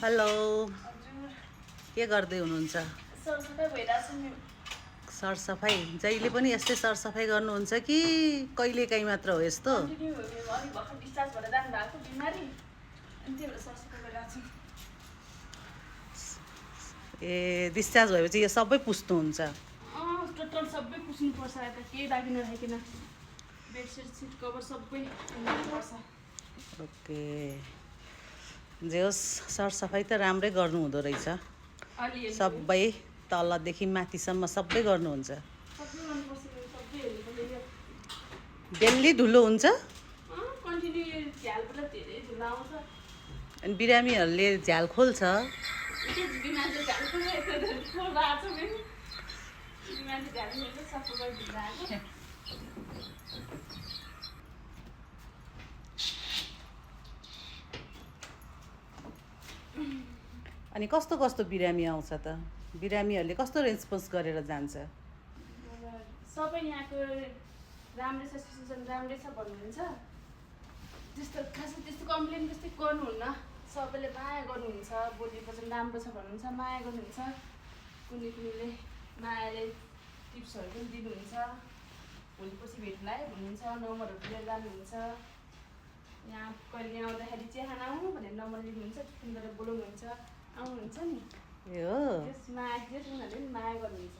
Hello के गर्दै हुनुहुन्छ? सरसफाइ जहिले पनि यस्तै सरसफाइ गर्नुहुन्छ कि कहिलेकाहीँ मात्र हो यस्तो? ए डिस्चार्ज भएपछि यो सबै पुस्नुहुन्छ? टोटल सबै पुस्नुपर्छ। यता केही बाँकी नराखिकन बेडसिट सिट कभर सबै पुस्नुपर्छ। ओके जे होस् सरसफाइ त राम्रै गर्नु हुँदो रहेछ। अलिअलि सबै तलदेखि माथिसम्म सबै गर्नुहुन्छ? सबै गर्नुपर्छ। सबै हेर्नुपर्छ। डेली धुलो हुन्छ? कन्टिन्यू झ्यालबाट धेरै धुलो आउँछ। अनि बिरामीहरूले झ्याल खोल्छ? बिमारले झ्याल खोलिरहेको छ। बिमारले झ्याल खोल्छ, सफा गरिदिँदा आएको। अनि कस्तो कस्तो बिरामी आउँछ त? बिरामीहरूले कस्तो रेस्पोन्स गरेर जान्छ? सबै यहाँको राम्रै छ, सिचुएसन राम्रै छ भन्नुहुन्छ। त्यस्तो खासै त्यस्तो कम्प्लेन त्यस्तै गर्नुहुन्न। सबैले माया गर्नुहुन्छ। बोलीवचन राम्रो छ भन्नुहुन्छ, माया गर्नुहुन्छ। कुनैले मायाले टिप्सहरू पनि दिनुहुन्छ। भोलिपर्सि भेट्ला है भन्नुहुन्छ। नम्बरहरू लिएर जानुहुन्छ। यहाँ कहिले आउँदाखेरि चिया खाना आउनु भनेर नम्बर लिनुहुन्छ, फोन गरेर बोलाउनुहुन्छ, आउनुहुन्छ नि। ए हो यस उनीहरूले पनि माया गर्नुहुन्छ।